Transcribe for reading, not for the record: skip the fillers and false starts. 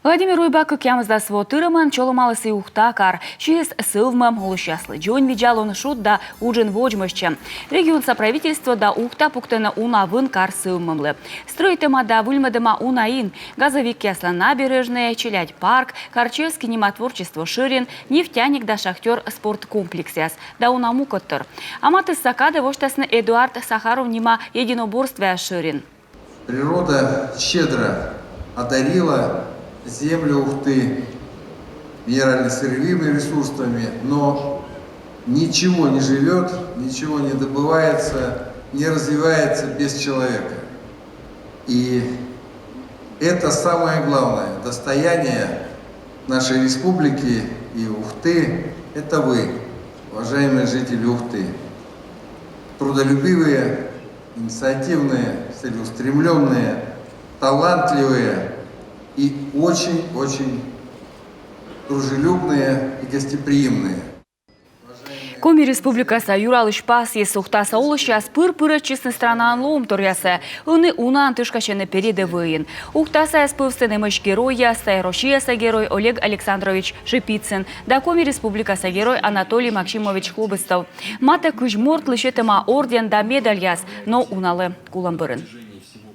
Владимир Уйбак кемзда свотырыман чоломалысы ухтакар. Через сылвмам улущаслы. Джон виджалон шут да уджин вожмышча. Регион соправительства да ухта пуктена уна вынкар сылвмамлы. Стройтема да выльмадыма унаин. Газовик кесла набережная, Челядь парк, Карчевск кинематворчество Ширин, нефтяник да шахтер спорткомплексяс. Да унаму коттыр. Аматы сакады воштасны Эдуард Сахаров нима единоборствия Ширин. Природа щедро одарила землю Ухты минерально-сырьевыми ресурсами, но ничего не живет, ничего не добывается, не развивается без человека. И это самое главное достояние нашей республики и Ухты – это вы, уважаемые жители Ухты. Трудолюбивые, инициативные, целеустремленные, талантливые и очень-очень дружелюбные и гостеприимные. Коми республика Юрал Ишпас есть ухта саулыша спыр-пыры честной страна анлоум торясы. Уны уна антышкачены передовыин. Ухта спывсены мыш героя, Рошияса герой Олег Александрович Шипицын. Да коми республика герой Анатолий Максимович Хлубыстов. Мата күжморт лишетема орден да медальяс, но уналы куламбырын.